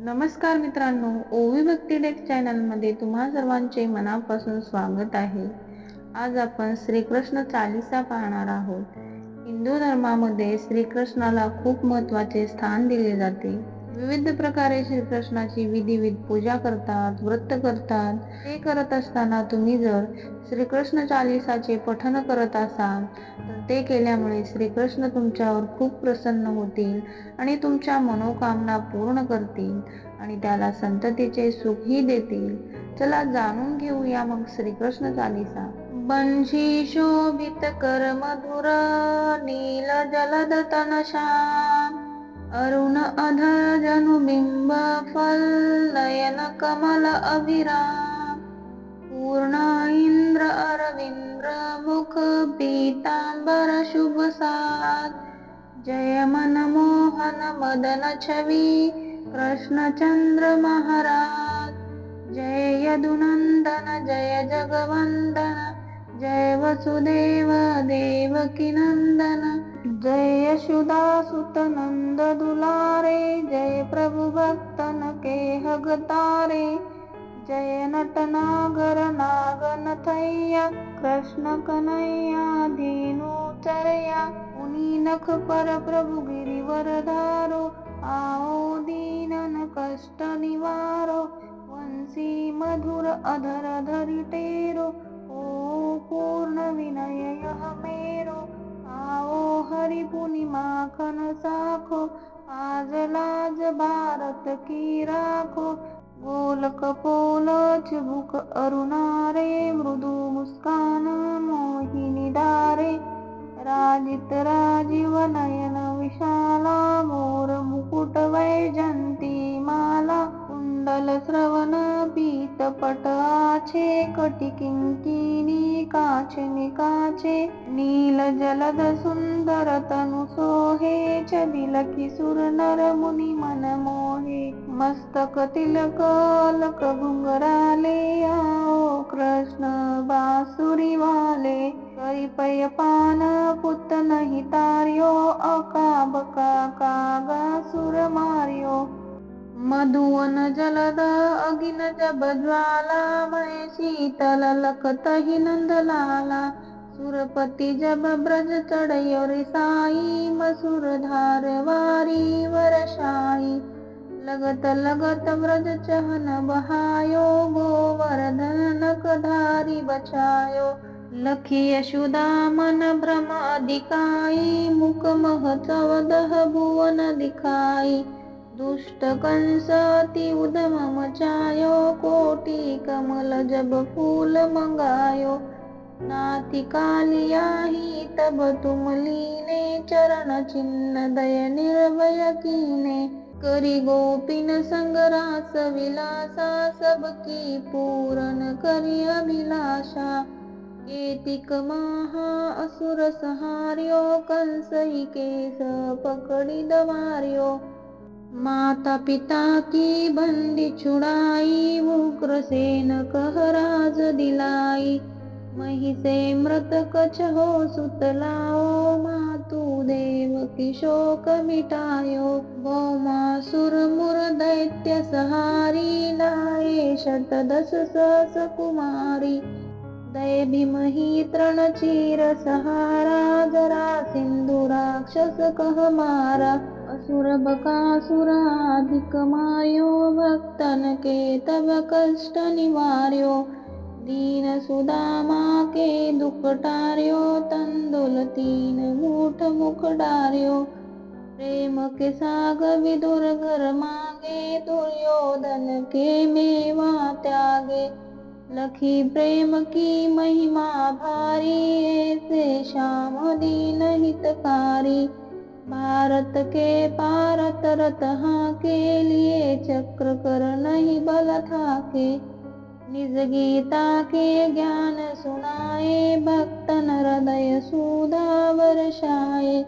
नमस्कार मित्रांनो, ओवी भक्ती डेक चॅनलमध्ये तुम्हा सर्वांचे मनापासून स्वागत आहे. आज आपण श्रीकृष्ण चालीसा पाहणार आहोत. हिंदू धर्मामध्ये श्रीकृष्णाला खूप महत्त्वाचे स्थान दिले जाते. विविध प्रकारे श्रीकृष्णाची विधिवत पूजा करतात, व्रत करतात. हे करत असताना तुम्ही जर श्रीकृष्ण चालीसाचे पठण करत असाल तर ते केल्यामुळे श्रीकृष्ण तुमच्यावर खूप प्रसन्न होतील आणि तुमच्या मनोकामना पूर्ण करतील आणि त्याला संततीचे सुखही देतील. चला जाणून घेऊया मग श्रीकृष्ण चालीसा. बंशी शोभित कर मधुर, नील जलद तन श्याम, अरुण अधर जनुबिंब फल, नयन कमल अभिराम, पूर्ण इंद्र अरविंद्र मुख, पीतांबर शुभ साज, जय मनमोहन मदन छवी, कृष्णचंद्र महाराज, जय यदुनंदन जय जगवंदन, जय वसुदेव देवकी नंदन, जय यशोदासुत नंद दुलारे, जय प्रभु भक्तन के हगतारे, जय नटनागर नागन थैया, कृष्ण कन्हैया दीनु चरया, उनी नख पर प्रभु गिरिवर धारो, आओ दीनन कष्ट निवारो, वंशी मधुर अधर धरि टेरो, ओ पूर्ण विनय यह मेरो, आओ हरि पुनि माखन साखो, आज लाज भारत की राखो, गोल कपोल चिबुक अरुणारे, मृदु मुस्कान मोहिनी डारे, राजित राजीव नयन विशाला, मोर मुकुट वैजंती माला, कुंडल श्रवण पीत पट आछे, कटी किंकिणी काच निकाचे, नील जलद सुंदर तनु सोहे, छबिलखि सुर नर मुनि मन मोहे, मस्तक तिलक अलक घुंघराले, आओ कृष्ण बांसुरी वाले, करी पय पान पुत नहीं तार्यो, अकाब कागा सुर मार्यो, मधुवन जलद अगिन जब ज्वाला, मय शीतल लखत ही नंद लाला, सुरपति जब ब्रज चढ़यो रिसाई, मसुर धार वारी वरसाई, लगत लगत ब्रज चहन बहायो, गोवर्धन नक धारी बचायो, लखी यशोदा मन भ्रम अधिकाई, मुख मह 14 भुवन दिखाई, दुष्ट कंस अति उद्यम मचायो, कोटि कमल जब फूल मंगायो, नाथि कालिया ही तब तुम लीने, चरण चिन्ह दय निर्भय कीने, करी गोपिन संग रास विलासा, सबकी पूरन करी अभिलाषा, केतिक महा असुर सहार्यो, कंस ही केस पकड़ी दवार्यो, माता पिता की बंदी छुड़ाई, उग्रसेन कह राज दिलाई, महिषे मृतक छहो सुत लाओ, मातु देवकी शोक मिटायो, भौमासुर मुर दैत्य सहारी, लाए 10 सहस कुमारी, दय भीमहि तृण चीर सहारा, जरा सिंधु राक्षस कह मारा, असुर बकासुर अधिक मार्यो, भक्तन के तब कष्ट निवार्यो, दीन सुदामा के दुख टार्यो, तंदुल 3 मूठ मुख डार्यो, प्रेम के साग विदुर घर मांगे, दुर्योधन के मेवा त्यागे, लखी प्रेम की महिमा भारी, ऐसे श्याम दीन हितकारी, भारत के पारत रत के लिए, चक्र कर नहीं बल थाके, निज गीता के ज्ञान सुनाए, भक्तन हृदय सुधा बरसाए,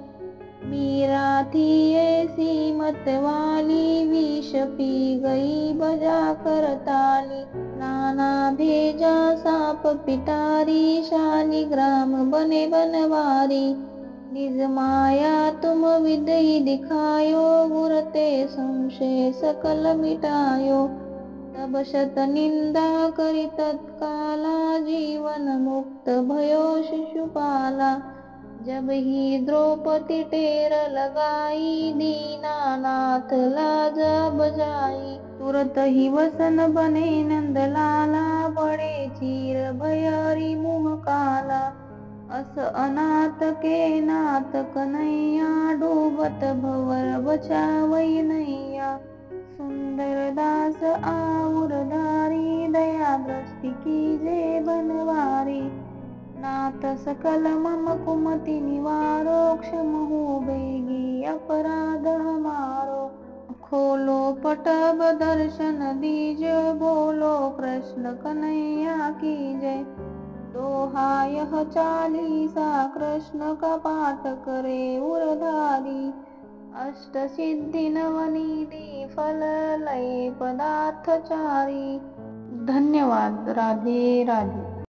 मीरा थी ऐसी मत वाली, विष पी गई बजा कर ताली, नाना भेजा साप पिटारी, शालिग्राम बने बनवारी, निज माया तुम विदई दिखायो, गुर ते संशय सकल मिटायो। तब शत निंदा करी तत्काला, जीवन मुक्त भयो शिशुपाला। जब ही द्रौपदी टेर लगाई, दीनानाथ लाजा बजाई। तुरत ही वसन बने नंदलाला, बड़े चीर भयरी मुह काला। अस अनाथ के नाथ कन्हैया, डूबत भवर बचावई नैया। सुंदर दास आउर धारी, दया दृष्टि कीजे बनवारी। नाथ सकल मम कुमति निवारो, क्षमहु बेगी अपराध हमारो। खोलो पटब दर्शन दीजो, बोलो कृष्ण कन्हैया की जय। दोहा यह चालीसा कृष्ण का, पाठ करे उरधारी। अष्ट सिद्धि नवनिधि फल लय पदार्थ चारी। धन्यवाद। राधे राधे।